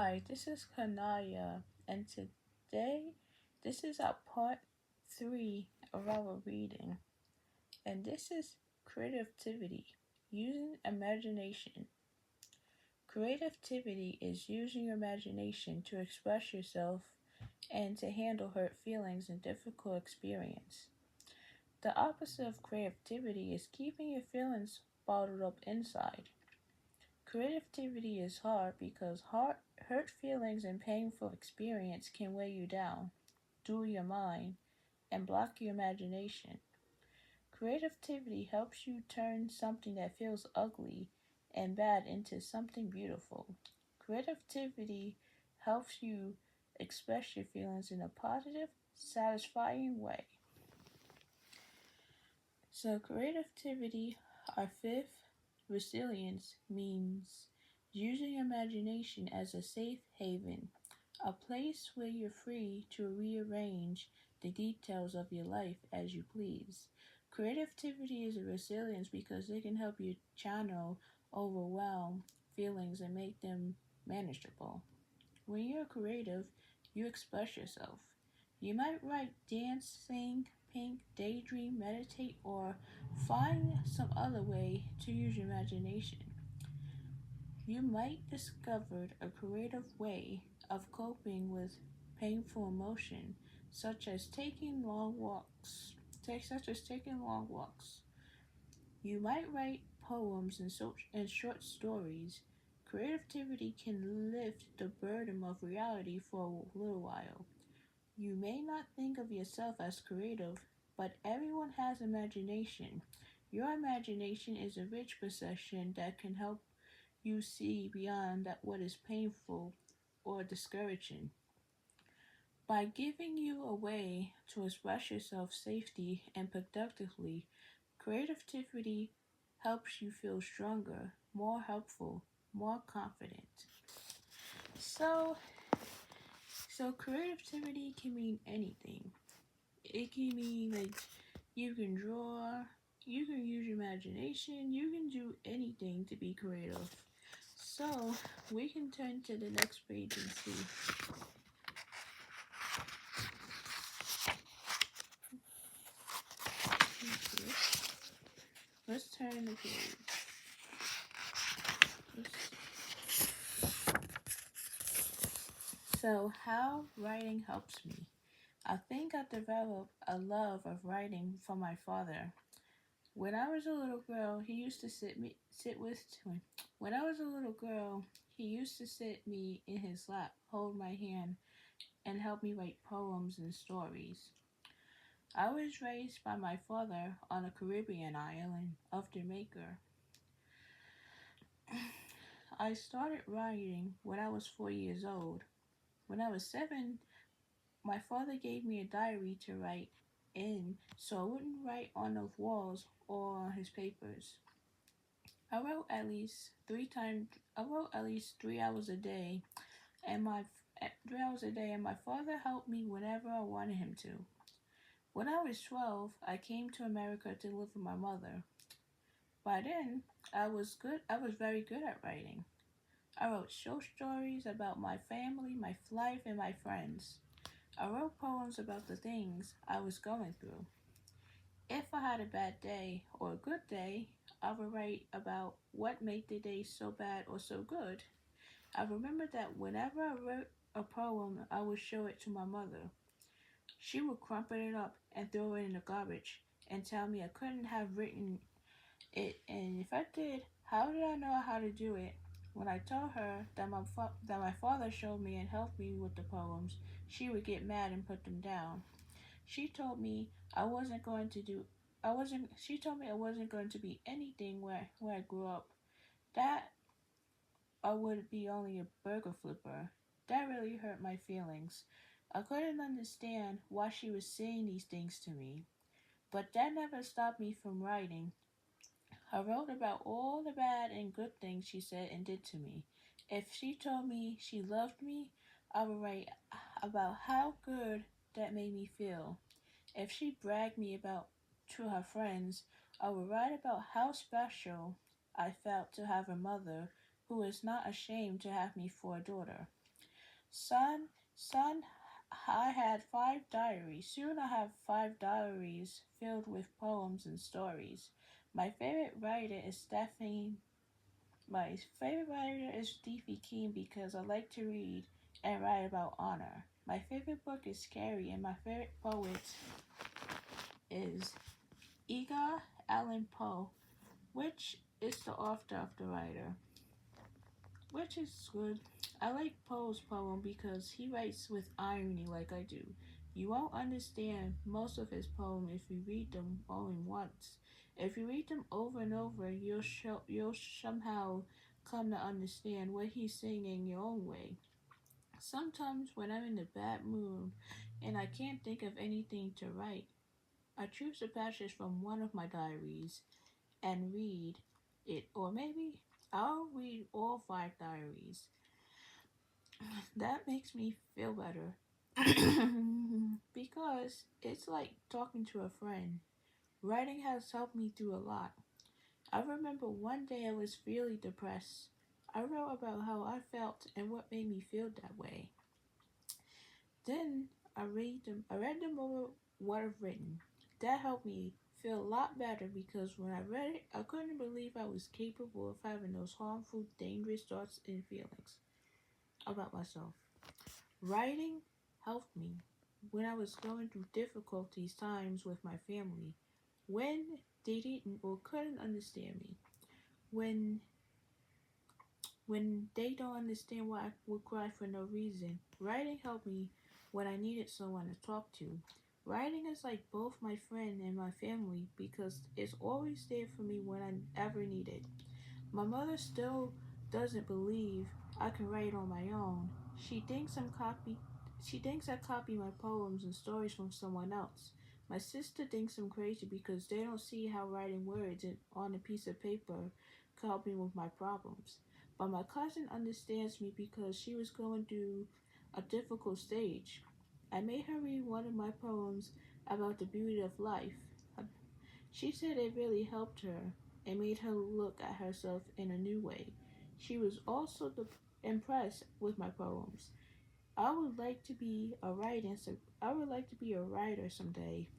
Hi, this is Kanaya, and today this is our part three of our reading, and this is creativity, using imagination. Creativity is using your imagination to express yourself and to handle hurt feelings and difficult experience. The opposite of creativity is keeping your feelings bottled up inside. Creativity is hard because hurt feelings and painful experience can weigh you down, dull your mind, and block your imagination. Creativity helps you turn something that feels ugly and bad into something beautiful. Creativity helps you express your feelings in a positive, satisfying way. So, creativity, our fifth, resilience means using imagination as a safe haven, a place where you're free to rearrange the details of your life as you please. Creativity is a resilience because it can help you channel overwhelmed feelings and make them manageable. When you're creative, you express yourself. You might write, dance, sing, paint, daydream, meditate, or find some other way to use your imagination. You might discover a creative way of coping with painful emotion, such as taking long walks. Taking long walks. You might write poems and short stories. Creativity can lift the burden of reality for a little while. You may not think of yourself as creative, but everyone has imagination. Your imagination is a rich possession that can help you see beyond that what is painful or discouraging. By giving you a way to express yourself safely and productively, creativity helps you feel stronger, more helpful, more confident. So, so creativity can mean anything. It can mean like you can draw, you can use your imagination, you can do anything to be creative. So we can turn to the next page and see. Let's turn the page. So, how writing helps me. I think I developed a love of writing from my father. When I was a little girl, he used to sit with me. When I was a little girl, he used to sit me in his lap, hold my hand, and help me write poems and stories. I was raised by my father on a Caribbean island of Jamaica. I started writing when I was 4 years old. When I was 7, my father gave me a diary to write in so I wouldn't write on the walls or on his papers. I wrote at least 3 hours a day and my 3 hours a day and my father helped me whenever I wanted him to. When I was 12, I came to America to live with my mother. By then, I was very good at writing. I wrote short stories about my family, my life, and my friends. I wrote poems about the things I was going through. If I had a bad day or a good day, I would write about what made the day so bad or so good. I remember that whenever I wrote a poem, I would show it to my mother. She would crumple it up and throw it in the garbage and tell me I couldn't have written it, and if I did, how did I know how to do it? When I told her that my father showed me and helped me with the poems, she would get mad and put them down. She told me I wasn't going to do I wasn't she told me I wasn't going to be anything where I grew up. That I would be only a burger flipper. That really hurt my feelings. I couldn't understand why she was saying these things to me. But that never stopped me from writing. I wrote about all the bad and good things she said and did to me. If she told me she loved me, I would write about how good that made me feel. If she bragged me about to her friends, I would write about how special I felt to have a mother who is not ashamed to have me for a daughter. Son, I had 5 diaries. Soon I have 5 diaries filled with poems and stories. My favorite writer is Stephanie. My favorite writer is Stephen King because I like to read and write about honor. My favorite book is scary, and my favorite poet is Edgar Allan Poe, which is the author of the writer, which is good. I like Poe's poem because he writes with irony like I do. You won't understand most of his poem if you read them only once. If you read them over and over, you'll somehow come to understand what he's saying in your own way. Sometimes when I'm in a bad mood and I can't think of anything to write, I choose a passage from one of my diaries and read it, or maybe I'll read all 5 diaries. That makes me feel better because it's like talking to a friend. Writing has helped me through a lot. I remember one day I was really depressed. I wrote about how I felt and what made me feel that way. Then I read them over what I've written. That helped me feel a lot better because when I read it, I couldn't believe I was capable of having those harmful, dangerous thoughts and feelings about myself. Writing helped me when I was going through difficulties times with my family, when they didn't or couldn't understand me, when they don't understand why I would cry for no reason. Writing helped me when I needed someone to talk to. Writing is like both my friend and my family because it's always there for me when I ever need it. My mother still doesn't believe I can write on my own. She thinks I'm copy she thinks I copy my poems and stories from someone else. My sister thinks I'm crazy because they don't see how writing words on a piece of paper can help me with my problems. But my cousin understands me because she was going through a difficult stage. I made her read one of my poems about the beauty of life. She said it really helped her and made her look at herself in a new way. She was also impressed with my poems. I would like to be a writer. I would like to be a writer someday.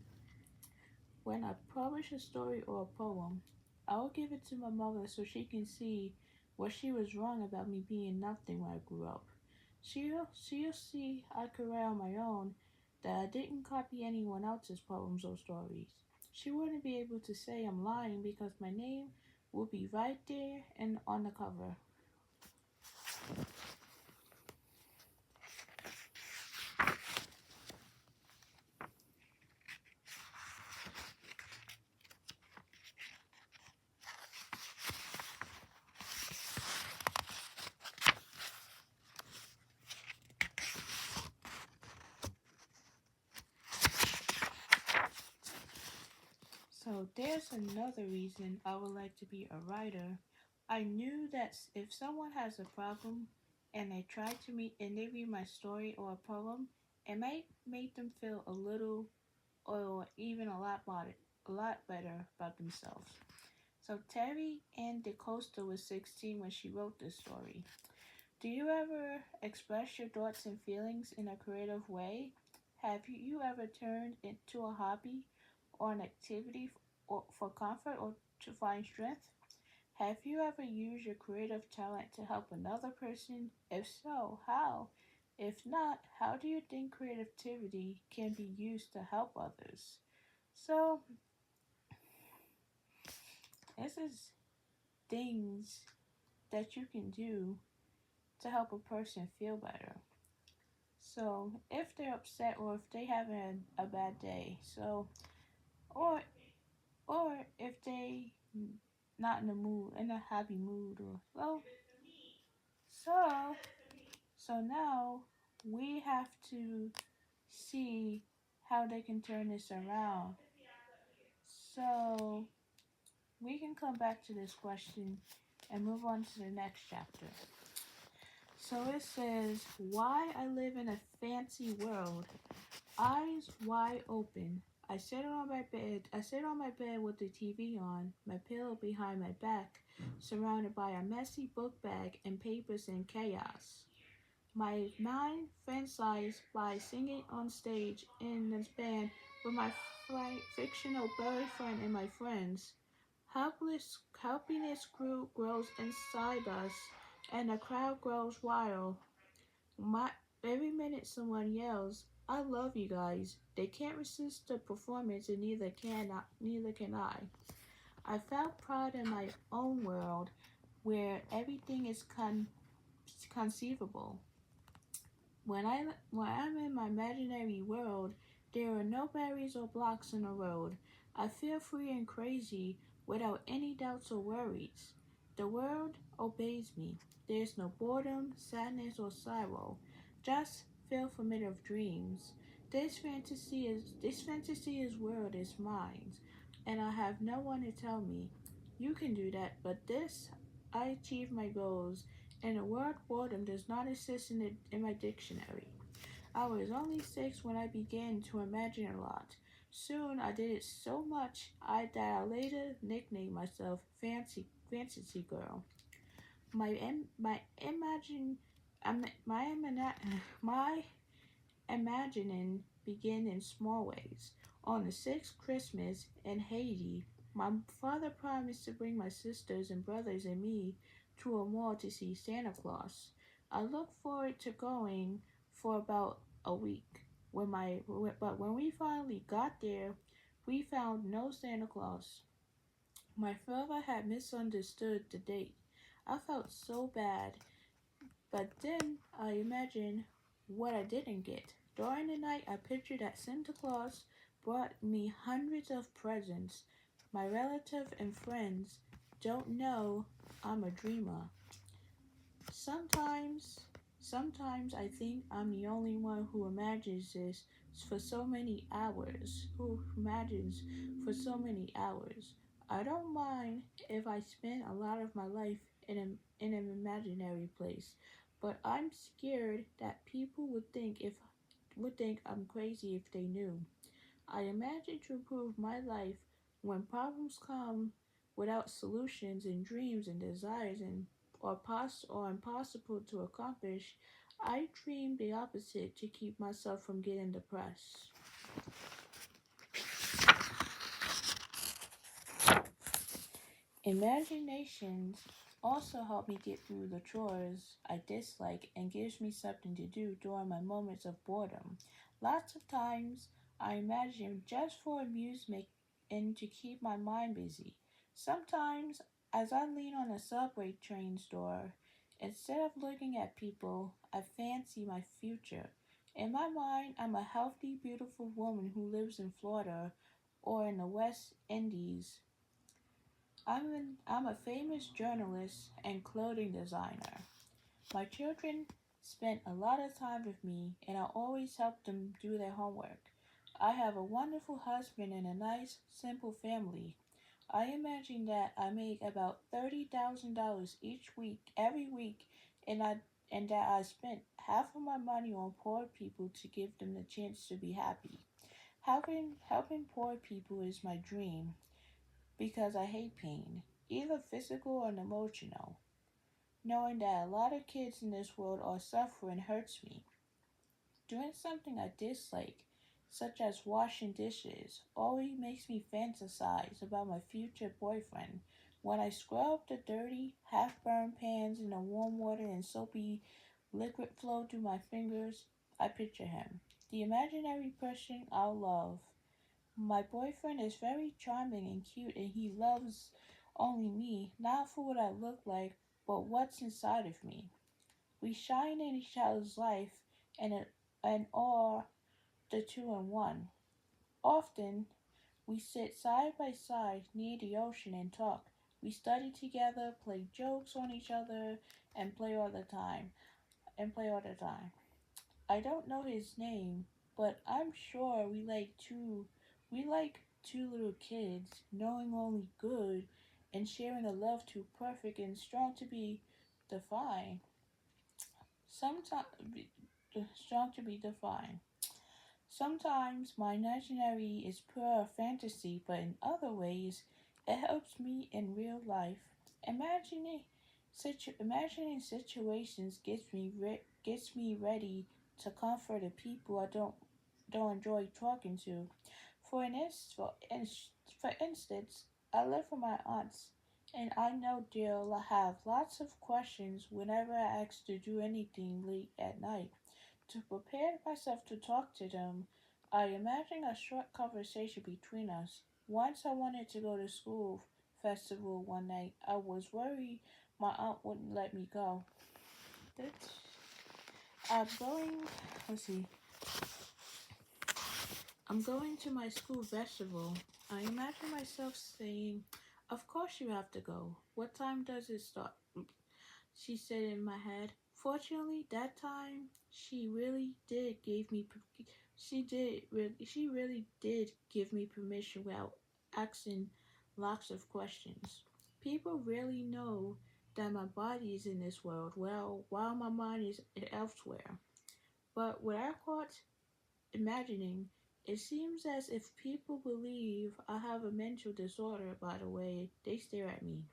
When I publish a story or a poem, I will give it to my mother so she can see what she was wrong about me being nothing when I grew up. She'll see I could write on my own, that I didn't copy anyone else's poems or stories. She wouldn't be able to say I'm lying because my name will be right there and on the cover. So there's another reason I would like to be a writer. I knew that if someone has a problem and they read my story or a poem, it might make them feel a little or even a lot better about themselves. So Terry Ann DeCosta was 16 when she wrote this story. Do you ever express your thoughts and feelings in a creative way? Have you ever turned into a hobby or an activity for comfort or to find strength? Have you ever used your creative talent to help another person? If so, how? If not, how do you think creativity can be used to help others? So, this is things that you can do to help a person feel better. So, if they're upset or if they having a bad day, or or if they not in a mood, in a happy mood, or so so now we have to see how they can turn this around. So we can come back to this question and move on to the next chapter. So it says, why I live in a fancy world. Eyes wide open. I sit on my bed with the TV on, my pillow behind my back, surrounded by a messy book bag and papers and chaos. My mind fantasized by singing on stage in this band with my fictional boyfriend and my friends. Happiness grows inside us, and the crowd grows wild. My, every minute someone yells, "I love you guys." They can't resist the performance, and neither can I. I felt pride in my own world, where everything is conceivable. When I'm in my imaginary world, there are no barriers or blocks in the road. I feel free and crazy without any doubts or worries. The world obeys me. There's no boredom, sadness, or sorrow. Just feel familiar of dreams. This fantasy world is mine, and I have no one to tell me, "You can do that," but this I achieve my goals, and the word boredom does not exist in my dictionary. I was only 6 when I began to imagine a lot. Soon I did it so much that I later nicknamed myself Fantasy Girl. My imagine my imagining began in small ways. On the sixth Christmas in Haiti, my father promised to bring my sisters and brothers and me to a mall to see Santa Claus. I looked forward to going for about a week. But when we finally got there, we found no Santa Claus. My father had misunderstood the date. I felt so bad, but then I imagined what I didn't get. During the night, I pictured that Santa Claus brought me hundreds of presents. My relatives and friends don't know I'm a dreamer. Sometimes, sometimes I think I'm the only one who imagines this for so many hours. Who imagines for so many hours? I don't mind if I spend a lot of my life in an imaginary place, but I'm scared that people would think I'm crazy if they knew. I imagine to improve my life when problems come without solutions and dreams and desires or impossible to accomplish. I dream the opposite to keep myself from getting depressed. Imaginations also help me get through the chores I dislike and gives me something to do during my moments of boredom. Lots of times I imagine just for amusement and to keep my mind busy. Sometimes as I lean on a subway train's door, instead of looking at people, I fancy my future. In my mind, I'm a healthy, beautiful woman who lives in Florida or in the West Indies. I'm a famous journalist and clothing designer. My children spend a lot of time with me, and I always help them do their homework. I have a wonderful husband and a nice, simple family. I imagine that I make about $30,000 every week, and that I spent half of my money on poor people to give them the chance to be happy. Helping poor people is my dream because I hate pain, either physical or emotional. Knowing that a lot of kids in this world are suffering hurts me. Doing something I dislike, such as washing dishes, always makes me fantasize about my future boyfriend. When I scrub the dirty, half burned pans in the warm water and soapy liquid flow through my fingers, I picture him, the imaginary person I'll love. My boyfriend is very charming and cute, and he loves only me, not for what I look like, but what's inside of me. We shine in each other's life and are the two in one. Often, we sit side by side near the ocean and talk. We study together, play jokes on each other, and play all the time. I don't know his name, but I'm sure we like two little kids, knowing only good and sharing a love too perfect and strong to be defined. Sometimes strong to be defined. Sometimes my imaginary is pure fantasy, but in other ways, it helps me in real life. Imagining imagining situations gets me ready to comfort the people I don't enjoy talking to. For an for instance, I live with my aunts, and I know they'll have lots of questions whenever I ask to do anything late at night. To prepare myself to talk to them, I imagined a short conversation between us. Once I wanted to go to school festival one night. I was worried my aunt wouldn't let me go. That's I'm going. Let's see. I'm going to my school festival. I imagine myself saying, "Of course you have to go. What time does it start?" She said in my head. Fortunately, that time she really did give me. She really did give me permission without asking lots of questions. People really know that my body is in this world, well, while my mind is elsewhere. But what I caught imagining, it seems as if people believe I have a mental disorder by the way they stare at me.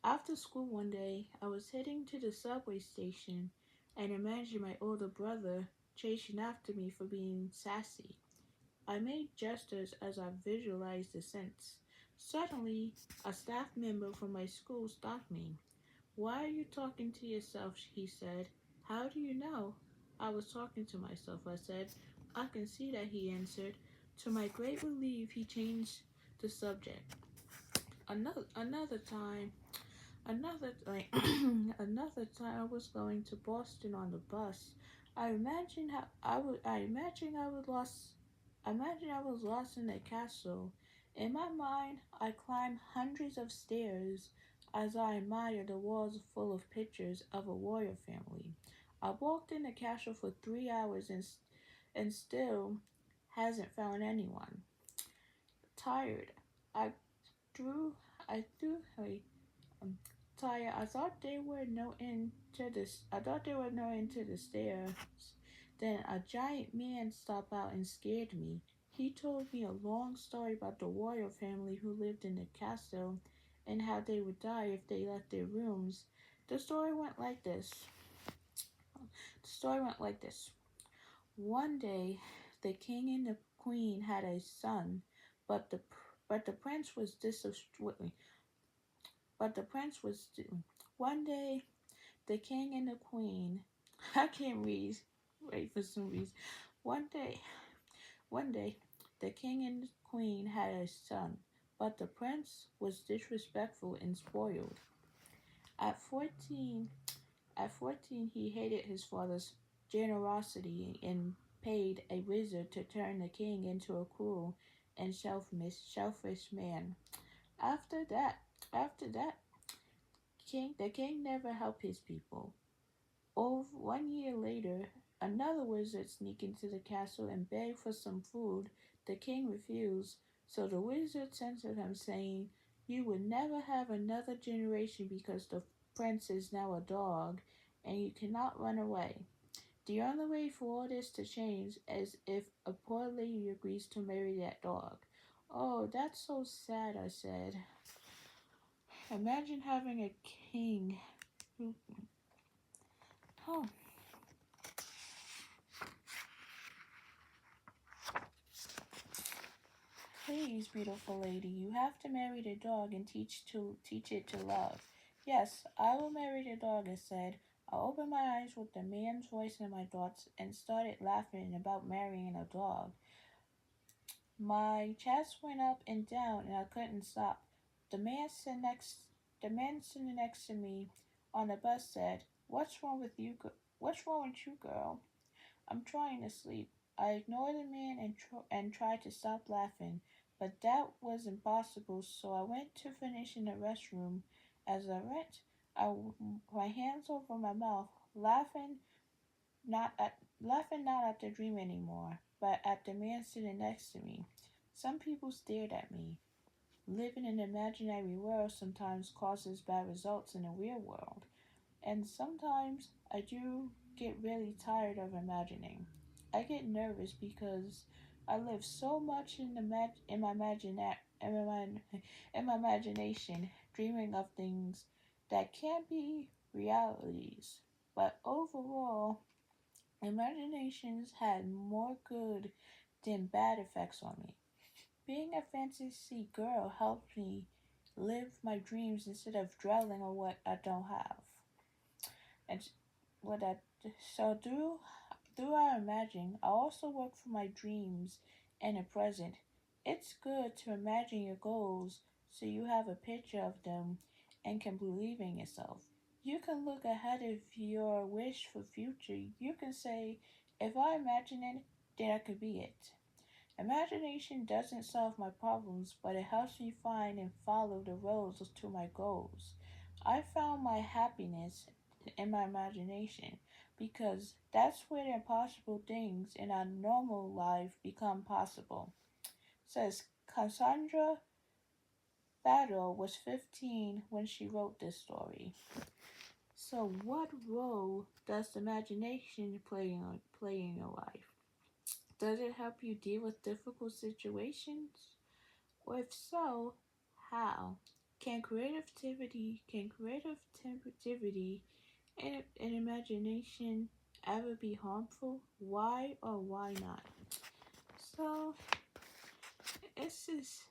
After school one day, I was heading to the subway station and imagined my older brother chasing after me for being sassy. I made gestures as I visualized the sense. Suddenly, a staff member from my school stopped me. "Why are you talking to yourself?" he said. "How do you know?" "I was talking to myself," I said. "I can see that," he answered. To my great relief, he changed the subject. Another time, another time, I was going to Boston on the bus. I imagined how I would. I imagined I was lost. I imagined I was lost in a castle. In my mind, I climbed hundreds of stairs as I admired the walls full of pictures of a royal family. I walked in the castle for 3 hours and still hasn't found anyone. Tired, I threw. I threw. Um, Tired. I thought there were no end to the stairs. Then a giant man stopped out and scared me. He told me a long story about the royal family who lived in the castle and how they would die if they left their rooms. The story went like this. The story went like this. One day, the king and the queen had a son, but the prince was disobedient. But the prince was. One day, the king and the queen. I can't read. Wait for some reason. One day, one day, the king and the queen had a son, but the prince was disrespectful and spoiled. At 14, at 14, he hated his father's generosity and paid a wizard to turn the king into a cruel and selfish man. After that, after that, the king never helped his people. Over 1 year later, another wizard sneaked into the castle and begged for some food. The king refused, so the wizard censored him, saying, "You will never have another generation because the prince is now a dog, and you cannot run away." The only way for all this to change is if a poor lady agrees to marry that dog. "Oh, that's so sad," I said. Imagine having a king who. Oh, please, beautiful lady, you have to marry the dog and teach it to love. "Yes, I will marry the dog," I said. I opened my eyes with the man's voice in my thoughts and started laughing about marrying a dog. My chest went up and down and I couldn't stop. The man sitting next the man sitting next to me on the bus said, What's wrong with you, girl?" "I'm trying to sleep." I ignored the man and tried to stop laughing, but that was impossible, so I went to finish in the restroom. As I went, my hands over my mouth, laughing not at the dream anymore, but at the man sitting next to me. Some people stared at me. Living in an imaginary world sometimes causes bad results in the real world. And sometimes I do get really tired of imagining. I get nervous because I live so much in my in my imagination, dreaming of things that can't be realities. But overall, imaginations had more good than bad effects on me. Being a fantasy girl helped me live my dreams instead of dwelling on what I don't have. And what I so through our imagining, I also work for my dreams and the present. It's good to imagine your goals so you have a picture of them and can believe in yourself. You can look ahead of your wish for future. You can say, if I imagine it, then I could be it. Imagination doesn't solve my problems, but it helps me find and follow the roads to my goals. I found my happiness in my imagination because that's where the impossible things in our normal life become possible. Says Cassandra Battle was 15 when she wrote this story. So, what role does imagination play in your life? Does it help you deal with difficult situations? Or if so, how? Can creativity and imagination ever be harmful? Why or why not? So this is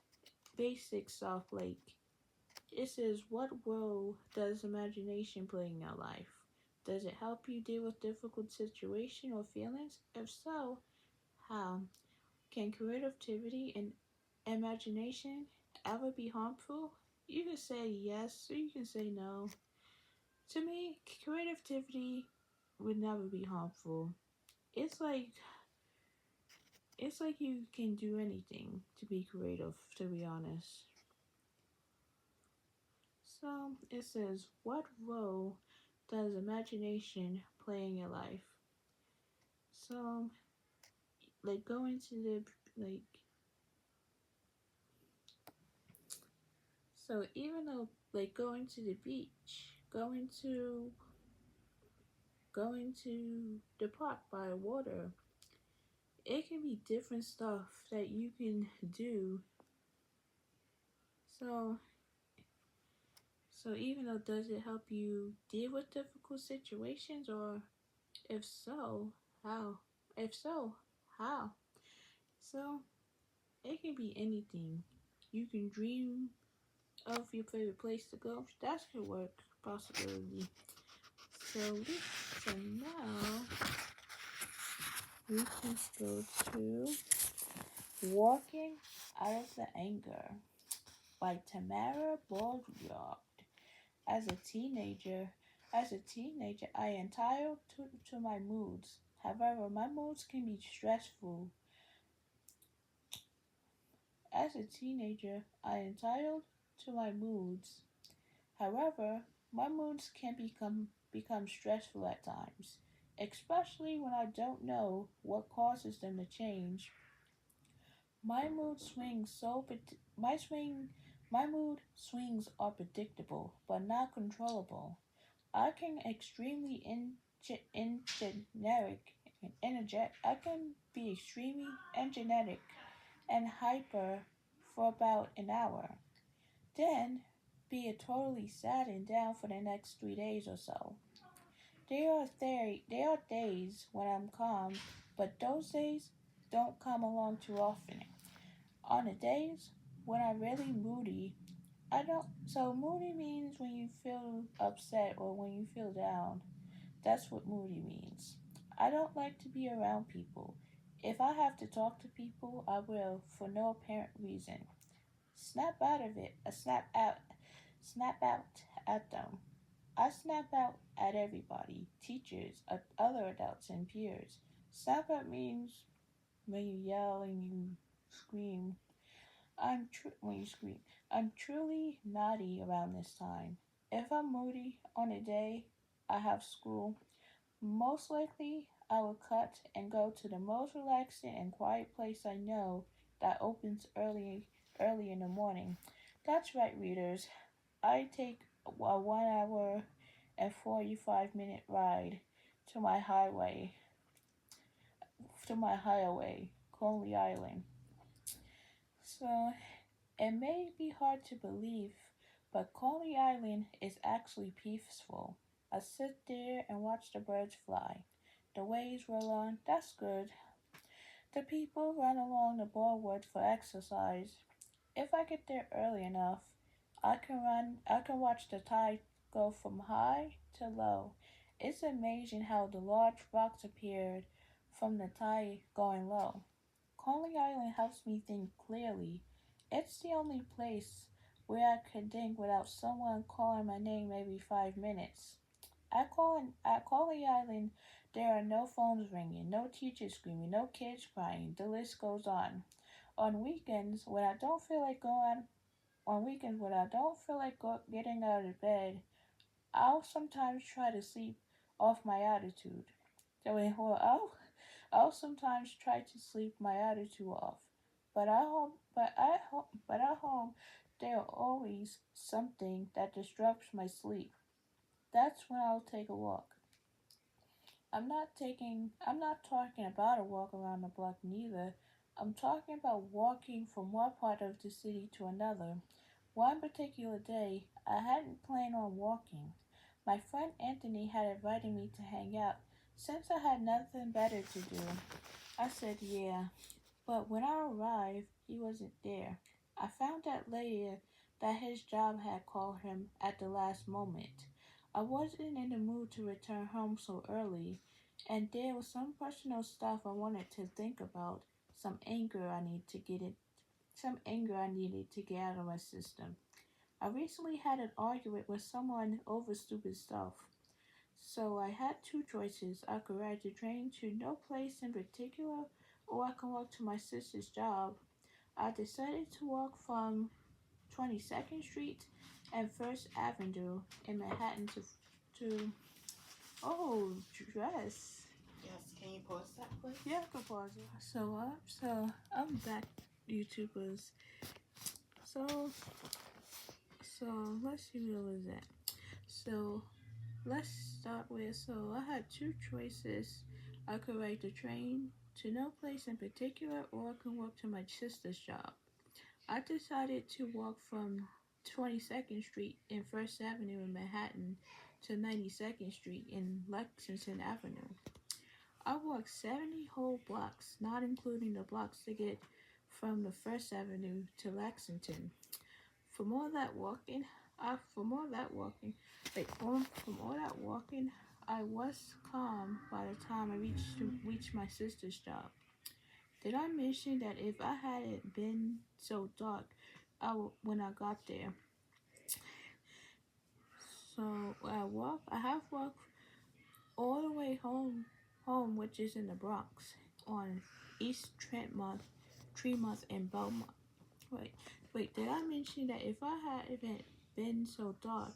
basic stuff like it says what role does imagination play in your life? Does it help you deal with difficult situations or feelings? If so, how? Can creativity and imagination ever be harmful? You can say yes or you can say no. To me, creativity would never be harmful. It's like it's like you can do anything to be creative, to be honest. So it says, what role does imagination play in your life? So like going to the like so even though like going to the beach, going to the park by water, it can be different stuff that you can do. So so even though does it help you deal with difficult situations or if so, how? If so, how? So it can be anything. You can dream of your favorite place to go. That could work possibility. So now we can go to Walking Out of the Anger by Tamara Bolyard. As a teenager, I am entitled to my moods. However, my moods can be stressful. As a teenager, I am entitled to my moods. However, my moods can become stressful at times, especially when I don't know what causes them to change. My mood swings so my swing my mood swings are predictable but not controllable. I can extremely I can be extremely energetic and hyper for about an hour, then be totally sad and down for the next 3 days or so. There are days when I'm calm, but those days don't come along too often. On the days when I'm really moody, I don't. So moody means when you feel upset or when you feel down. That's what moody means. I don't like to be around people. If I have to talk to people, I will for no apparent reason. Snap out of it. Snap out at them. I snap out at everybody, teachers, other adults, and peers. Snap out means when you yell and you scream. When you scream. I'm truly naughty around this time. If I'm moody on a day I have school, most likely I will cut and go to the most relaxing and quiet place I know that opens early in the morning. That's right, readers. I take a 1 hour and 45-minute ride to my highway, Coney Island. So it may be hard to believe, but Coney Island is actually peaceful. I sit there and watch the birds fly. The waves roll on, that's good. The people run along the boardwalk for exercise. If I get there early enough, I can watch the tide go from high to low. It's amazing how the large rocks appeared from the tide going low. Coney Island helps me think clearly. It's the only place where I can think without someone calling my name every 5 minutes. At Coney Island, there are no phones ringing, no teachers screaming, no kids crying. The list goes on. On weekends, when I don't feel like going, on weekends when I don't feel like getting out of bed, I'll sometimes try to sleep off my attitude. So, I'll sometimes try to sleep my attitude off. But at home, there always something that disrupts my sleep. That's when I'll take a walk. I'm not talking about a walk around the block neither. I'm talking about walking from one part of the city to another. One particular day, I hadn't planned on walking. My friend Anthony had invited me to hang out since I had nothing better to do. I said yeah, but when I arrived, he wasn't there. I found out later that his job had called him at the last moment. I wasn't in the mood to return home so early, and there was some personal stuff I wanted to think about, some anger I need to get it, some anger I needed to get out of my system. I recently had an argument with someone over stupid stuff. So I had two choices. I could ride the train to no place in particular, or I could walk to my sister's job. I decided to walk from 22nd Street and First Avenue in Manhattan to oh, dress. Yes, can you pause that, please? Yeah, I can pause it. So I'm back, YouTubers. So, so let's see what was that. So let's start with I had two choices. I could ride the train to no place in particular, or I could walk to my sister's job. I decided to walk from 22nd Street and First Avenue in Manhattan to 92nd Street in Lexington Avenue. I walked 70 whole blocks, not including the blocks to get from the First Avenue to Lexington. From all that walking, I from all that walking, like from all that walking, I was calm by the time I reached my sister's job. Did I mention that if I hadn't been so dark, when I got there? So I have walked all the way home, which is in the Bronx, on East Tremont, and Belmont. Wait, did I mention that if I hadn't been so dark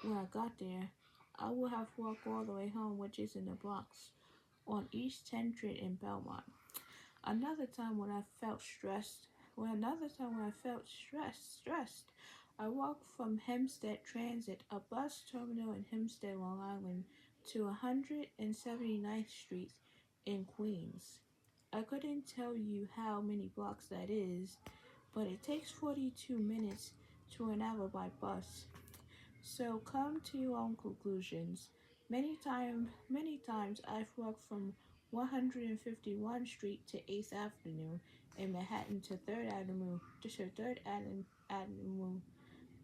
when I got there, I would have walked all the way home, which is in the Bronx, on East 10th Street in Belmont. Another time when I felt stressed, stressed, I walked from Hempstead Transit, a bus terminal in Hempstead, Long Island, to 179th Street in Queens. I couldn't tell you how many blocks that is, but it takes 42 minutes to an hour by bus. So come to your own conclusions. Many times I've walked from 151st Street to 8th Avenue in Manhattan to 3rd Avenue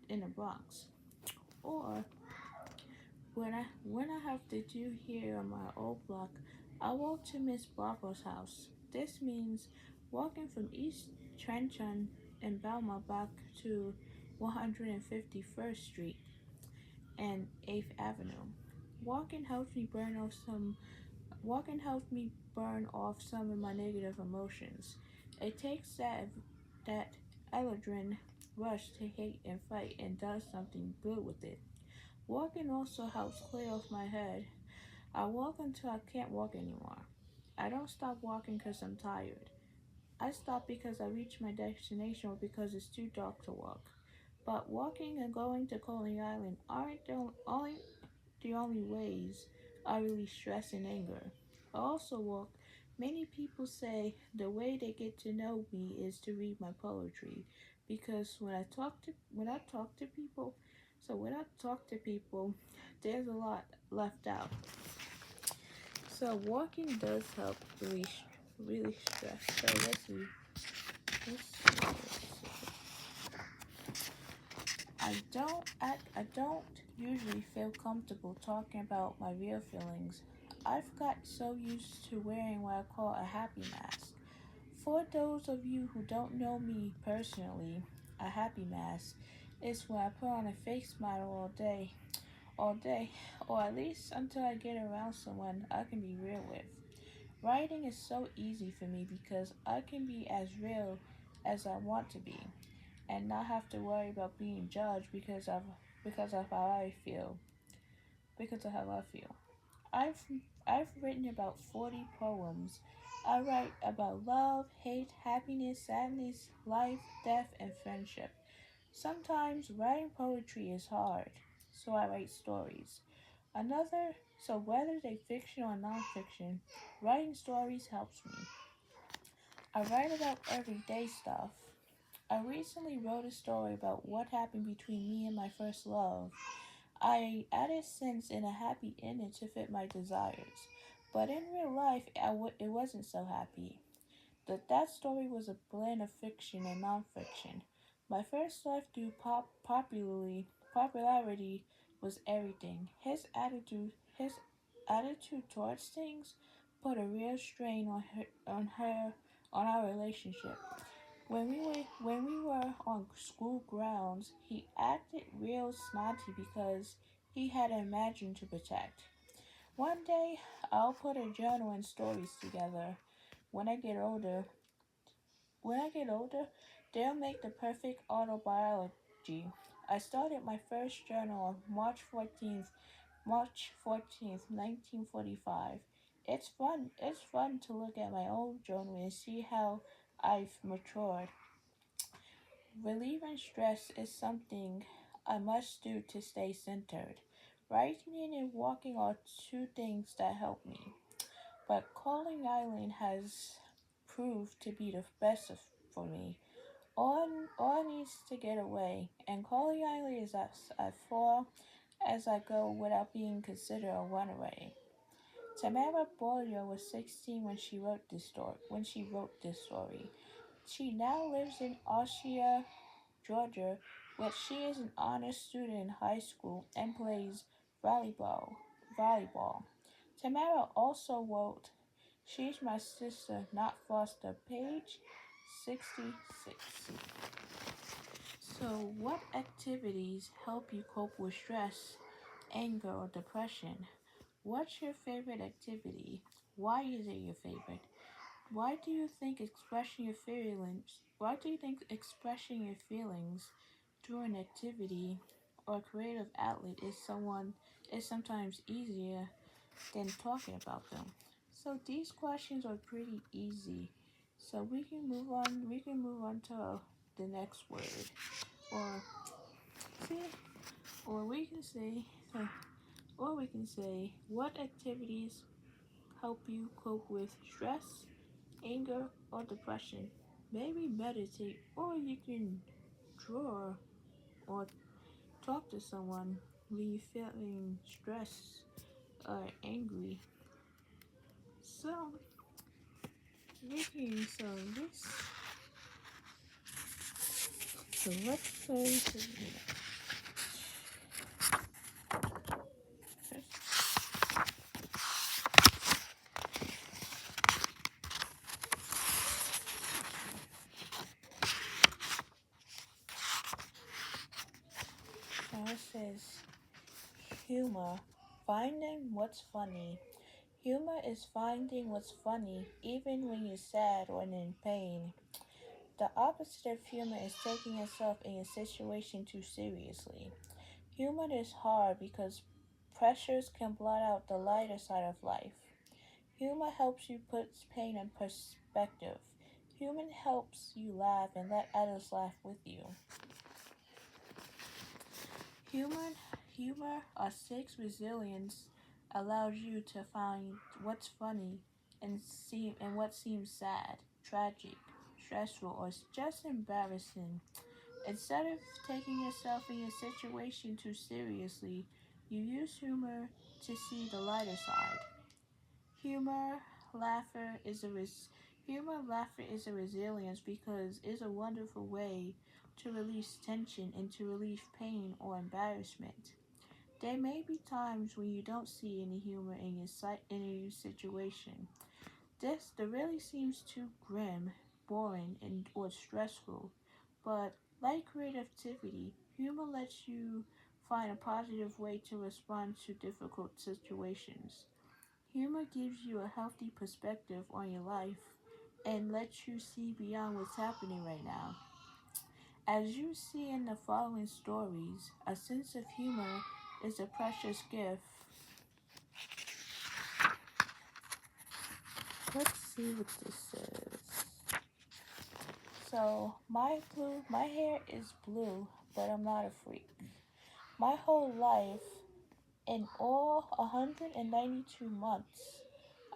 in the Bronx. Or when I have to do here on my old block, I walk to Miss Barbara's house. This means walking from East Trenton and Belmont back to 151st Street and 8th Avenue. Walking helps me burn off some Walking helps me burn off some of my negative emotions. It takes that adrenaline rush to hate and fight and does something good with it. Walking also helps clear off my head. I walk until I can't walk anymore. I don't stop walking because I'm tired. I stop because I reach my destination or because it's too dark to walk. But walking and going to Coney Island aren't the only ways I release stress and anger. I also walk. Many people say the way they get to know me is to read my poetry, because when I talk to people, So when I talk to people, there's a lot left out. So walking does help really stress. So let's see. Let's see. I don't usually feel comfortable talking about my real feelings. I've got so used to wearing what I call a happy mask. For those of you who don't know me personally, a happy mask is when I put on a fake smile all day, or at least until I get around someone I can be real with. Writing is so easy for me because I can be as real as I want to be and not have to worry about being judged because of how I feel. Because of how I feel. I've I've written about 40 poems. I write about love, hate, happiness, sadness, life, death, and friendship. Sometimes writing poetry is hard, so I write stories. So whether they fiction or nonfiction, writing stories helps me. I write about everyday stuff. I recently wrote a story about what happened between me and my first love. I added sense and a happy ending to fit my desires, but in real life, it wasn't so happy. That story was a blend of fiction and nonfiction. My first love through popularity was everything. His attitude towards things put a real strain on our relationship. When we were on school grounds, he acted real snotty because he had a imagined to protect. One day, I'll put a journal and stories together. When I get older, when I get older, they'll make the perfect autobiography. I started my first journal on March 14th, 1945. It's fun to look at my old journal and see how I've matured. Relieving stress is something I must do to stay centered. Writing and walking are two things that help me, but Calling Island has proved to be the for me. All needs to get away, and Calling Island is as far as I go without being considered a runaway. Tamara Boyer was 16 when she wrote this story. She now lives in Osceola, Georgia, but she is an honor student in high school and plays volleyball. Volleyball. Tamara also wrote She's My Sister, Not Foster, page 66. So, what activities help you cope with stress, anger, or depression? What's your favorite activity? Why is it your favorite? Why do you think expressing your feelings through an activity or creative outlet is sometimes easier than talking about them? So these questions are pretty easy. So we can move on to the next word. Or see or we can say what activities help you cope with stress, anger, or depression. Maybe meditate, or you can draw or talk to someone when you're feeling stressed or angry. So, we can, so this, so let's say, it says humor, finding what's funny. Humor is finding what's funny even when you're sad or in pain. The opposite of humor is taking yourself in a situation too seriously. Humor is hard because pressures can blot out the lighter side of life. Humor helps you put pain in perspective. Humor helps you laugh and let others laugh with you. Humor, humor or six resilience allows you to find what's funny and what seems sad, tragic, stressful, or just embarrassing. Instead of taking yourself and your situation too seriously, you use humor to see the lighter side. Humor, laughter is a res- Humor, laughter is a resilience because it's a wonderful way to release tension and to relieve pain or embarrassment. There may be times when you don't see any humor in your situation. This that really seems too grim, boring, and or stressful. But like creativity, humor lets you find a positive way to respond to difficult situations. Humor gives you a healthy perspective on your life and lets you see beyond what's happening right now. As you see in the following stories, a sense of humor is a precious gift. Let's see what this says. So, my hair is blue, but I'm not a freak. My whole life, in all 192 months,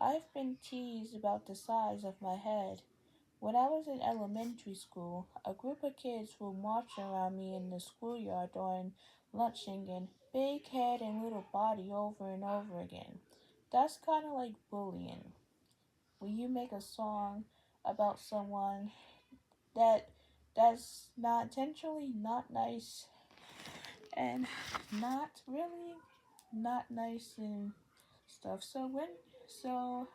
I've been teased about the size of my head. When I was in elementary school, a group of kids would march around me in the schoolyard during lunch singing big head and little body over and over again. That's kind of like bullying. When you make a song about someone that that's not intentionally not nice and not really not nice and stuff. So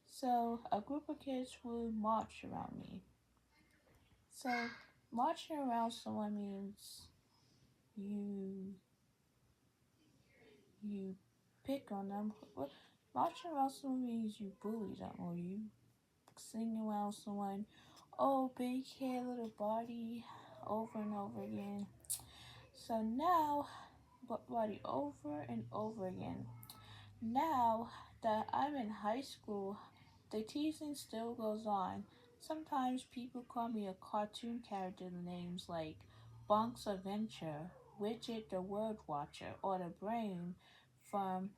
so a group of kids would march around me. So marching around someone means you you pick on them. Marching around someone means you bully them or you sing around someone. Oh, big hair, little body, over and over again. So now, but body over and over again. Now that I'm in high school, the teasing still goes on. Sometimes people call me a cartoon character with names like Bonks Adventure, Widget the Word Watcher, or the Brain from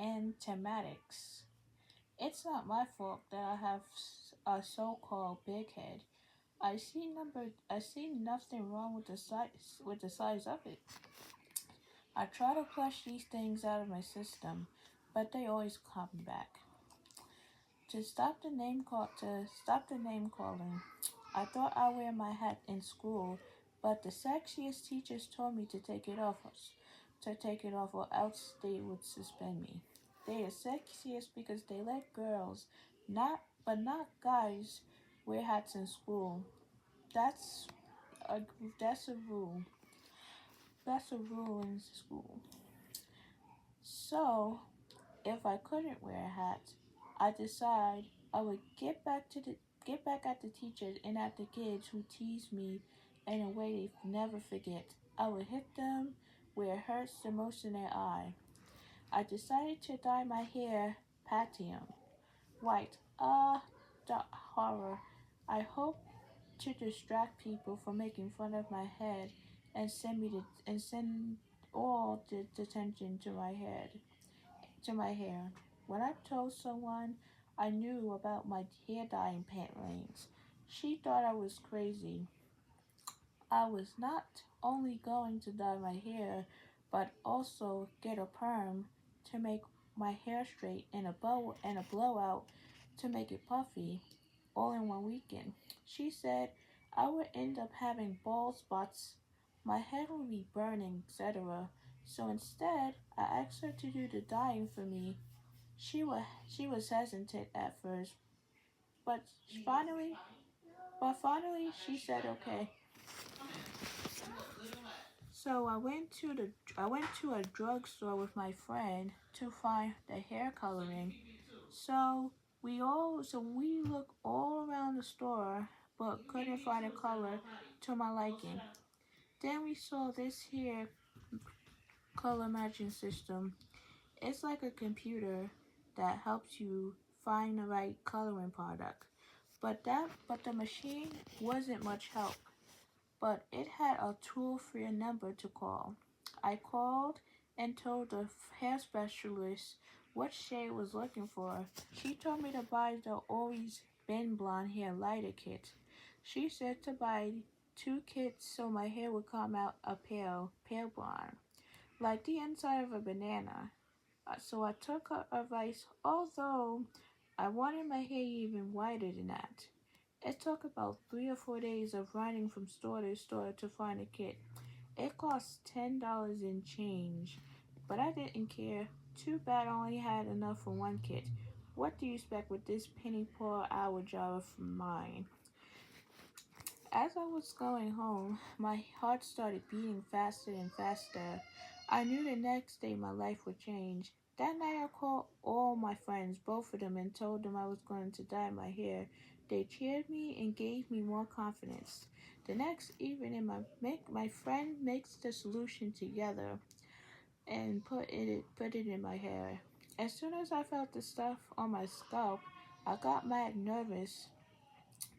Antematics. It's not my fault that I have a so-called big head. I see nothing wrong with the size of it. I try to flush these things out of my system, but they always come back. To stop the name calling, I thought I wear my hat in school, but the sexiest teachers told me to take it off or else they would suspend me. They are sexiest because they let girls, not guys, wear hats in school. That's a that's a rule. That's a rule in school. So if I couldn't wear a hat, I decided I would get back at the teachers and at the kids who teased me in a way they never forget. I would hit them where it hurts the most in their eye. I decided to dye my hair platinum white. The horror. I hope to distract people from making fun of my head and send all the attention to my hair. When I told someone I knew about my hair dyeing plans, she thought I was crazy. I was not only going to dye my hair, but also get a perm to make my hair straight and a blowout to make it puffy, all in one weekend. She said I would end up having bald spots, my head would be burning, etc. So instead, I asked her to do the dyeing for me. She was hesitant at first, but finally, finally she said okay. So I went to a drugstore with my friend to find the hair coloring. We looked all around the store but couldn't find a color to my liking. Then we saw this hair color matching system. It's like a computer that helps you find the right coloring product. But the machine wasn't much help. But it had a toll-free number to call. I called and told the hair specialist what shade was looking for. She told me to buy the Always Been Blonde Hair Lighter Kit. She said to buy two kits so my hair would come out a pale blonde, like the inside of a banana. So I took her advice, although I wanted my hair even whiter than that. It took about 3 or 4 days of running from store to store to find a kit. It cost $10 in change, but I didn't care. Too bad I only had enough for one kit. What do you expect with this penny per hour job of mine? As I was going home, my heart started beating faster and faster. I knew the next day my life would change. That night I called all my friends, both of them, and told them I was going to dye my hair. They cheered me and gave me more confidence. The next evening, my friend mixed the solution together and put it in my hair. As soon as I felt the stuff on my scalp, I got mad nervous.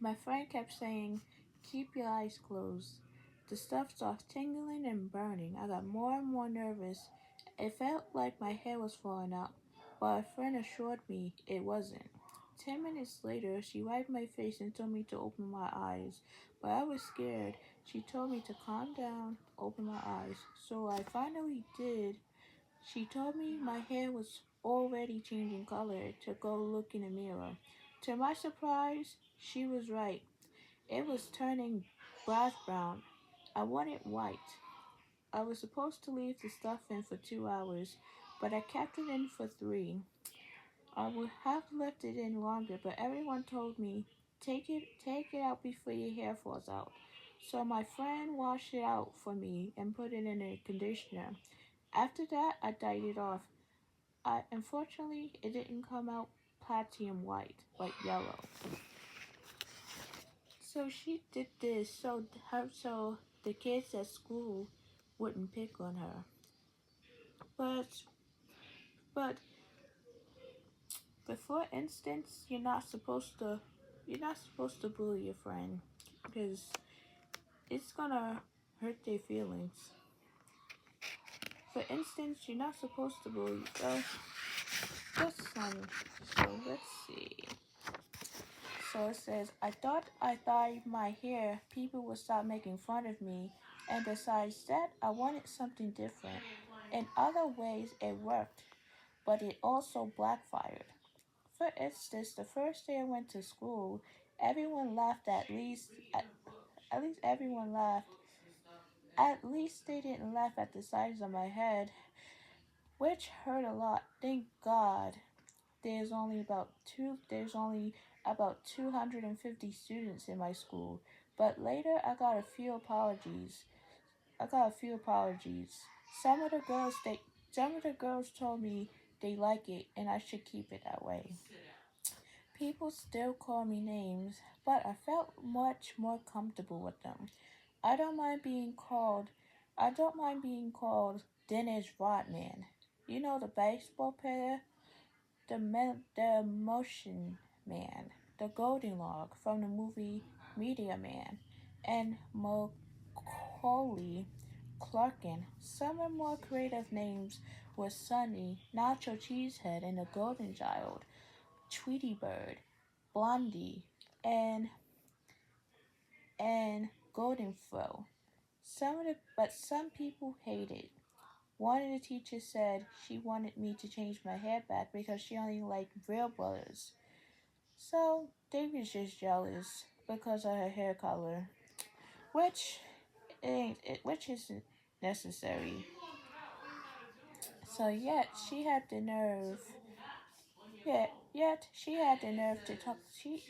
My friend kept saying, "Keep your eyes closed." The stuff started tingling and burning. I got more and more nervous. It felt like my hair was falling out, but a friend assured me it wasn't. 10 minutes later, she wiped my face and told me to open my eyes, but I was scared. She told me to calm down, open my eyes, so I finally did. She told me my hair was already changing color to go look in the mirror. To my surprise, she was right. It was turning brass brown. I wanted white. I was supposed to leave the stuff in for 2 hours, but I kept it in for three. I would have left it in longer, but everyone told me, take it out before your hair falls out. So my friend washed it out for me and put it in a conditioner. After that, I dyed it off. Unfortunately, it didn't come out platinum white, but yellow. So she did this so the kids at school wouldn't pick on her. But but for instance, you're not supposed to bully your friend because it's gonna hurt their feelings. For instance, you're not supposed to bully. Just so let's see. So it says, I thought I dyed my hair, people would stop making fun of me, and besides that, I wanted something different. In other ways, it worked, but it also backfired. For instance, the first day I went to school, everyone laughed at least everyone laughed. At least they didn't laugh at the size of my head, which hurt a lot. Thank God. There's only about 250 students in my school, but later I got a few apologies. Some of the girls told me they like it and I should keep it that way. People still call me names, but I felt much more comfortable with them. I don't mind being called I don't mind being called Dennis Rodman. You know the baseball player, the motion man, the golden log from the movie Media Man, and Macaulay Clarkin. Some of more creative names were Sunny, Nacho Cheesehead, and the Golden Child, Tweety Bird, Blondie, and and Golden Fro. But some people hated. One of the teachers said she wanted me to change my hair back because she only liked real brothers. So they was just jealous because of her hair color, which which isn't necessary. So yet she had the nerve to talk. She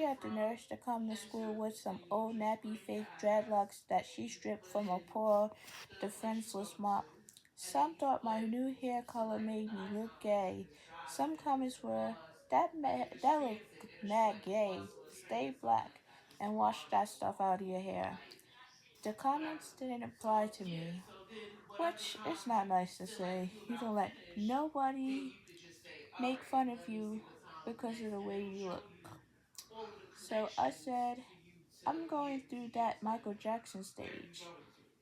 had the nerve to come to school with some old nappy fake dreadlocks that she stripped from a poor, defenseless mop. Some thought my new hair color made me look gay. Some comments were, that looked mad gay. Stay black and wash that stuff out of your hair. The comments didn't apply to me, which is not nice to say. You don't let nobody make fun of you because of the way you look. So I said, I'm going through that Michael Jackson stage.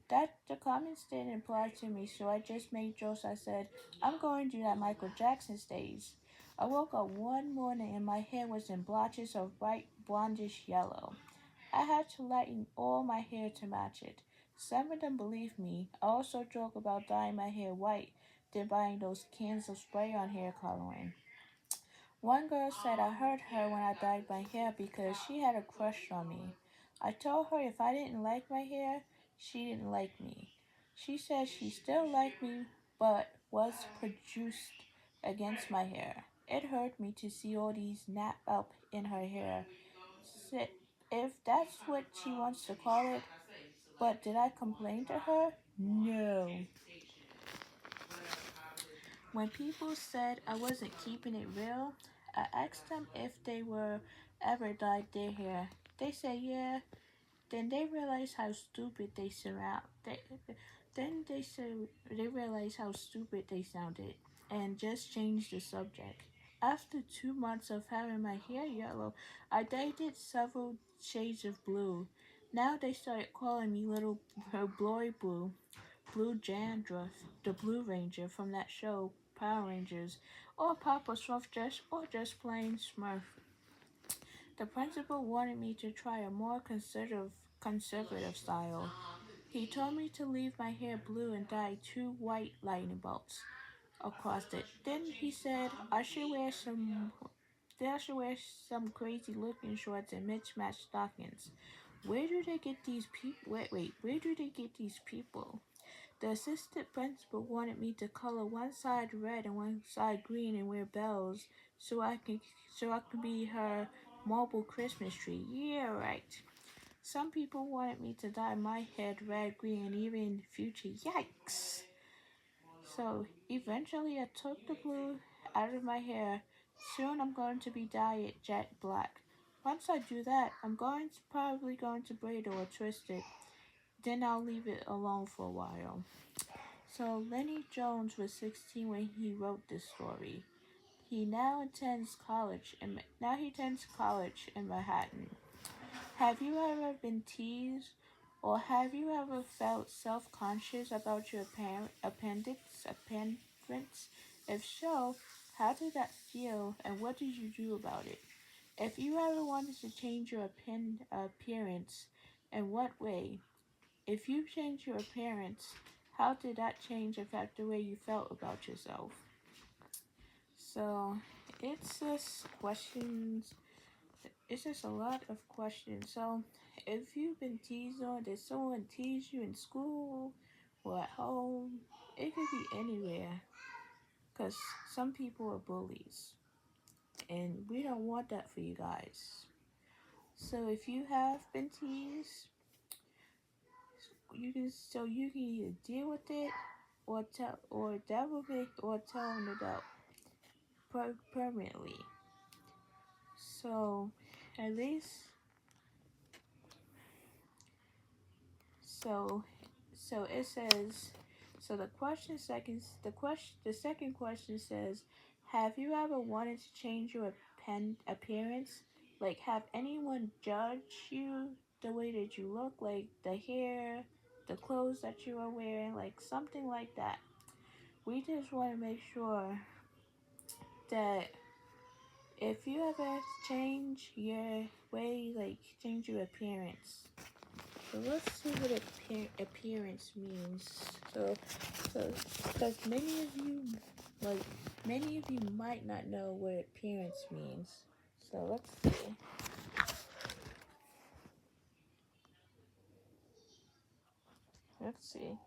That the comments didn't apply to me, so I just made jokes. I said, I'm going through that Michael Jackson stage. I woke up one morning and my hair was in blotches of bright blondish yellow. I had to lighten all my hair to match it. Some of them believe me. I also joke about dyeing my hair white, then buying those cans of spray on hair coloring. One girl said I hurt her when I dyed my hair because she had a crush on me. I told her if I didn't like my hair, she didn't like me. She said she still liked me but was prejudiced against my hair. It hurt me to see all these nap up in her hair. Said, if that's what she wants to call it, but did I complain to her? No. When people said I wasn't keeping it real, I asked them if they were ever dyed their hair. They said yeah. Then they realized how stupid they surround. Then they said they realized how stupid they sounded, and just changed the subject. After 2 months of having my hair yellow, I dyed it several shades of blue. Now they started calling me Little Glory Blue, Blue Jandruff, the Blue Ranger from that show, Power Rangers, or Papa Smurf, or just plain Smurf. The principal wanted me to try a more conservative style. He told me to leave my hair blue and dye 2 white lightning bolts across it. Then he said I should wear some crazy looking shorts and mismatched stockings. Where do they get these people? Wait, where do they get these people? The assistant principal wanted me to color one side red and one side green and wear bells so I could be her mobile Christmas tree. Yeah, right. Some people wanted me to dye my head red, green, and even future. Yikes! So eventually, I took the blue out of my hair. Soon, I'm going to be dyed it jet black. Once I do that, probably going to braid or twist it. Then I'll leave it alone for a while. So Lenny Jones was 16 when he wrote this story. Now he attends college in Manhattan. Have you ever been teased, or have you ever felt self-conscious about your appearance? If so, how did that feel, and what did you do about it? If you ever wanted to change your appearance, in what way? If you changed your appearance, how did that change affect the way you felt about yourself? So, it's just questions. It's just a lot of questions. So, if you've been teased on, did someone tease you in school or at home? It could be anywhere. Because some people are bullies. And we don't want that for you guys. So, if you have been teased, you can either deal with it or tell an adult permanently. So at least so so it says so the second question says, have you ever wanted to change your appearance? Like, have anyone judge you the way that you look, like the hair, the clothes that you are wearing, like something like that. We just want to make sure that if you ever change your way, like change your appearance. So let's see what appearance means. Because many of you might not know what appearance means. So let's see. Let's see.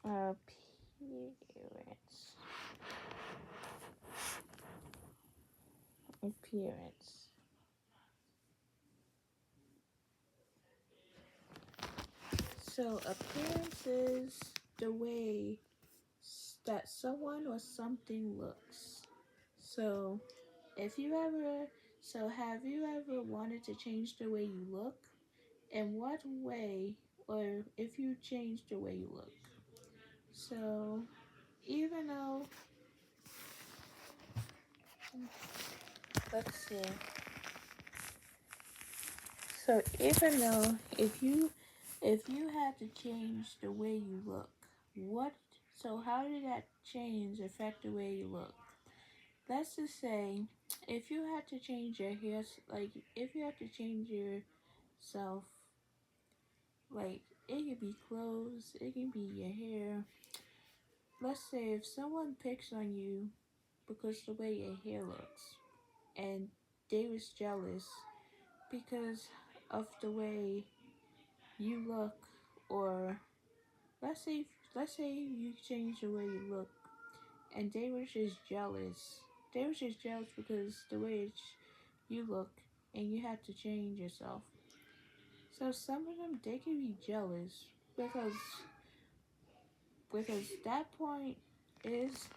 Appearance. Appearance. So appearance is the way that someone or something looks. So if you ever have you ever wanted to change the way you look? In what way, or if you change the way you look? So even though let's see. So even though if you had to change the way you look, what how did that change affect the way you look? let's just say, if you had to change your hair, like if you had to change yourself, like it could be clothes, it can be your hair. Let's say if someone picks on you because the way your hair looks, and they was jealous because of the way you look, or let's say let's say you change the way you look, and they were just jealous. They were just jealous because the way you look, and you had to change yourself. So some of them they can be jealous because that point is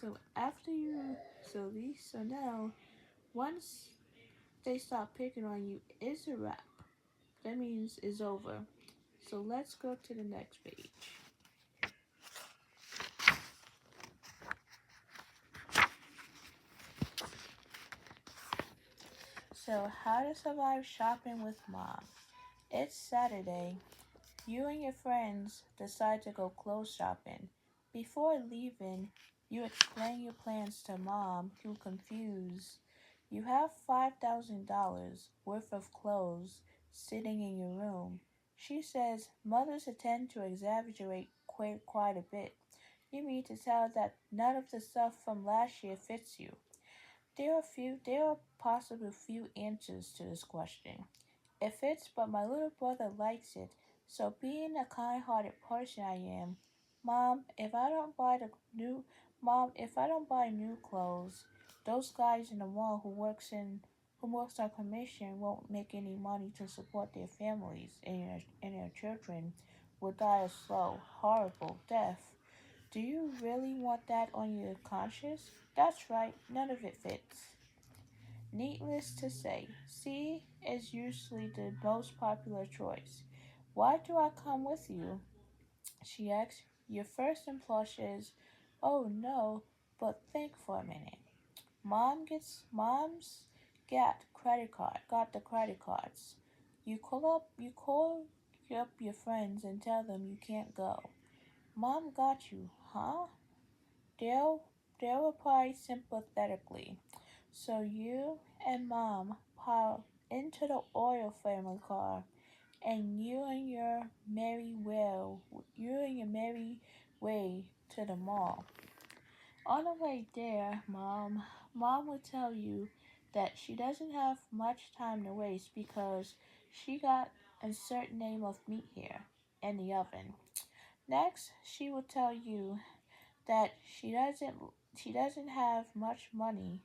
so after you so now once they stop picking on you, it's a wrap. That means it's over. So let's go to the next page. So, how to survive shopping with mom. It's Saturday. You and your friends decide to go clothes shopping. Before leaving, you explain your plans to mom, who confused. You have $5,000 worth of clothes sitting in your room. She says mothers tend to exaggerate quite a bit. You mean to tell that none of the stuff from last year fits you. There are possibly few answers to this question. It fits, but my little brother likes it. So being a kind-hearted person I am, Mom, if I don't buy new clothes, those guys in the mall who works on commission won't make any money to support their families, and their children will die a slow, horrible death. Do you really want that on your conscience? That's right, none of it fits. Needless to say, C is usually the most popular choice. Why do I come with you? She asks. Your first impulse is, oh no, but think for a minute. Mom's got the credit cards. You call up your friends and tell them you can't go. Mom got you, huh? They'll they'll reply sympathetically. So you and Mom pile into the oil family car, and you and your merry way to the mall. On the way there, Mom will tell you that she doesn't have much time to waste because she got a certain name of meat here in the oven. Next, she will tell you that she doesn't have much money,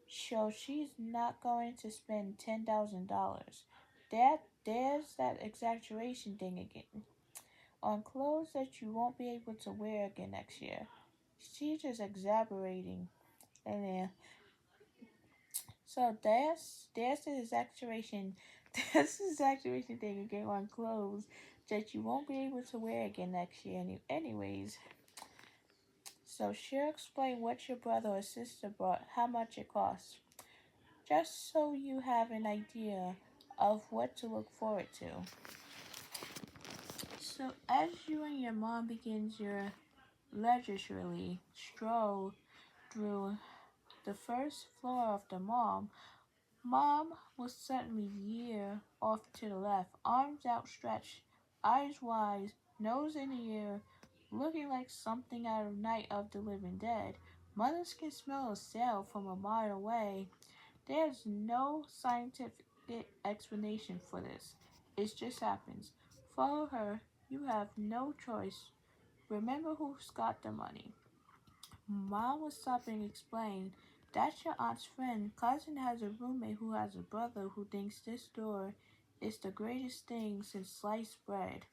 so she's not going to spend $10,000. There's that exaggeration thing again. On clothes that you won't be able to wear again next year. She's just exaggerating. And then so there's the exaggeration there's the exaggeration thing again on clothes that you won't be able to wear again next year anyways. So she'll explain what your brother or sister bought, how much it costs, just so you have an idea of what to look forward to. So as you and your mom begins your leisurely stroll through the first floor of the mall, Mom will suddenly veer off to the left, arms outstretched, eyes wide, nose in the air, looking like something out of Night of the Living Dead. Mothers can smell a sail from a mile away. There's no scientific explanation for this. It just happens. Follow her. You have no choice. Remember who's got the money. Mom was stopping to explain. That's your aunt's friend. Cousin has a roommate who has a brother who thinks this store is the greatest thing since sliced bread.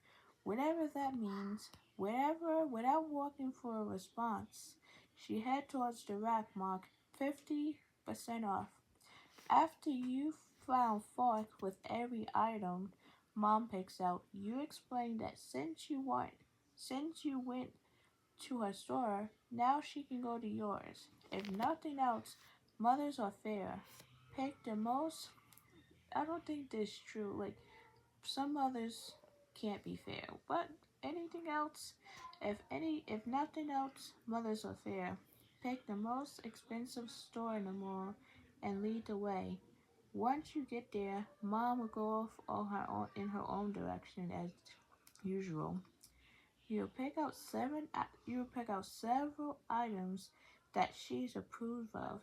Whatever that means. Without walking for a response, she head towards the rack marked 50% off. After you found fault with every item Mom picks out, you explain that since you went to her store, now she can go to yours. If nothing else, mothers are fair. Pick the most. I don't think this is true. Like, some mothers can't be fair. But anything else, if nothing else, mothers are fair. pick the most expensive store in the mall and lead the way. Once you get there, Mom will go off in her own direction as usual. You'll pick out several items that she's approved of,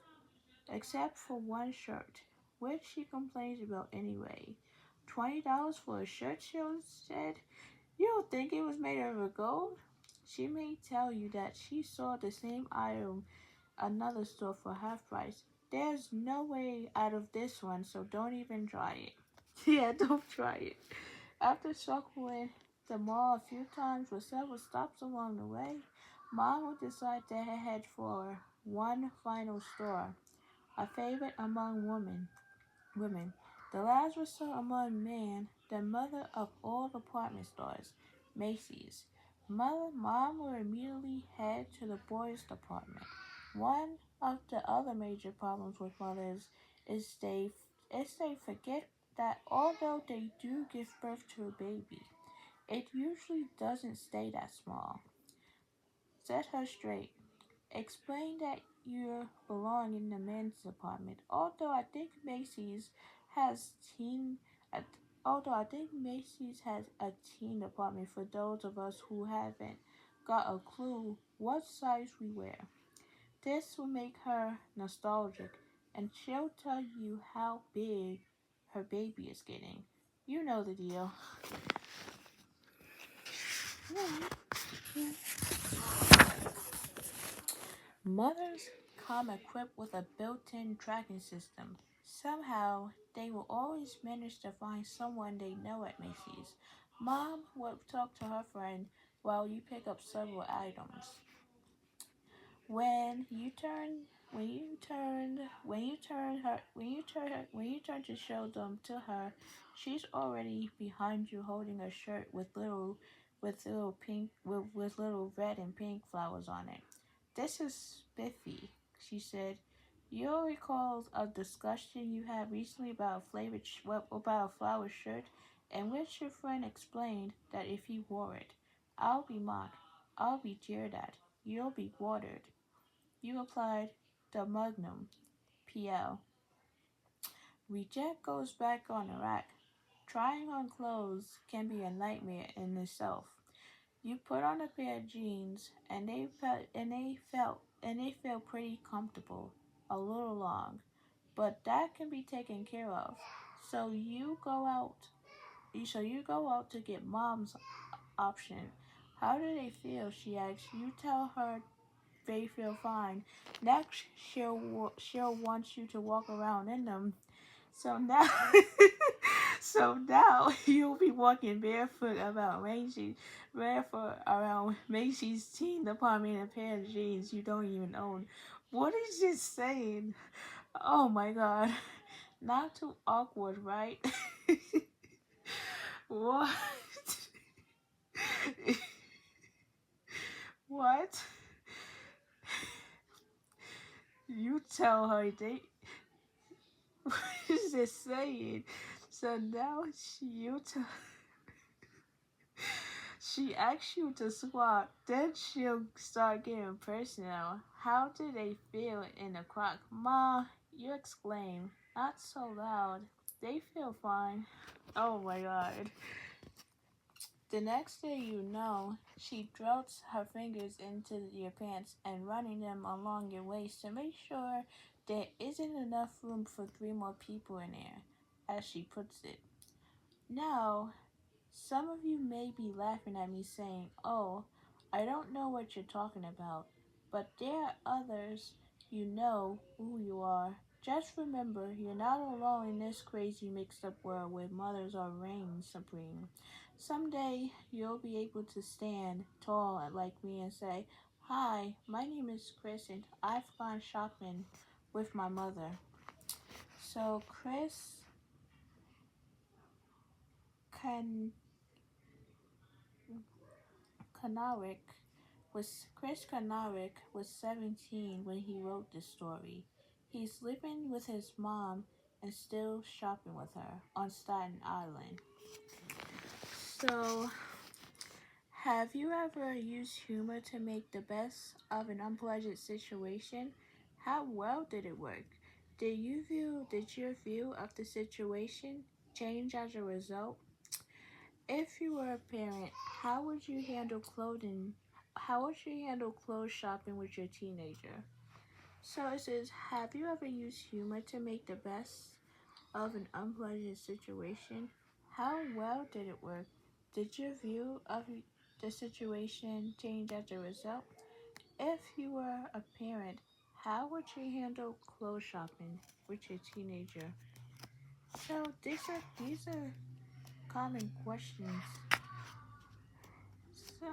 except for one shirt, which she complains about anyway. $20 for a shirt, she said. You don't think it was made of gold? She may tell you that she saw the same item another store for half price. There's no way out of this one, so don't even try it. Yeah, don't try it. After circling the mall a few times with several stops along the way, Mom will decide to head for one final store, a favorite among women, the last resort among men, the mother of all department stores, Macy's. Mom will immediately head to the boys' department. One of the other major problems with mothers is they forget that although they do give birth to a baby, it usually doesn't stay that small. Set her straight. Explain that you belong in the men's department. Has teen, uh, Although I think Macy's has a teen department for those of us who haven't got a clue what size we wear. This will make her nostalgic, and she'll tell you how big her baby is getting. You know the deal. Mothers come equipped with a built-in tracking system. Somehow, they will always manage to find someone they know at Macy's. Mom will talk to her friend while you pick up several items. When you turn when you turn to show them to her, she's already behind you holding a shirt with little red and pink flowers on it. This is spiffy, she said. You'll recall a discussion you had recently about a flowered shirt, in which your friend explained that if you wore it, I'll be mocked, I'll be jeered at, you'll be watered. You applied the Magnum PL. Reject goes back on the rack. Trying on clothes can be a nightmare in itself. You put on a pair of jeans, and they feel pretty comfortable, a little long, but that can be taken care of. So you go out. So you go out to get Mom's option. How do they feel? She asks. You tell her they feel fine. Next, she'll want you to walk around in them. So now, so now you'll be walking barefoot around Macy's teen department in a pair of jeans you don't even own. What is this saying? Oh my God, not too awkward, right? What? What? You tell her they. What is this saying? So now she asks you to squat, then she'll start getting personal. How do they feel in the crock? Ma, you exclaim, not so loud. They feel fine. Oh my God. The next day you know, she drills her fingers into your pants and running them along your waist to make sure there isn't enough room for 3 more people in there, as she puts it. Now, some of you may be laughing at me saying, oh, I don't know what you're talking about, but there are others you know who you are. Just remember, you're not alone in this crazy mixed up world where mothers are reign supreme. Someday, you'll be able to stand tall like me and say, hi, my name is Chris and I've gone shopping with my mother. So Can Chris Kanarick was 17 when he wrote this story. He's living with his mom and still shopping with her on Staten Island. So, Have you ever used humor to make the best of an unpleasant situation? How well did it work? Did your view of the situation change as a result? If you were a parent, how would you handle clothes shopping with your teenager? So it says, have you ever used humor to make the best of an unpleasant situation? How well did it work? Did your view of the situation change as a result? If you were a parent, how would you handle clothes shopping with your teenager? So these are common questions. So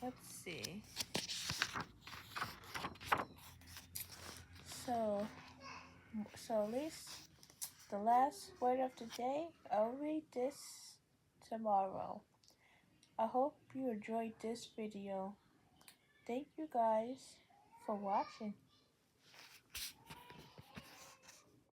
let's see. So so at least the last word of the day, I'll read this tomorrow. I hope you enjoyed this video. Thank you guys for watching.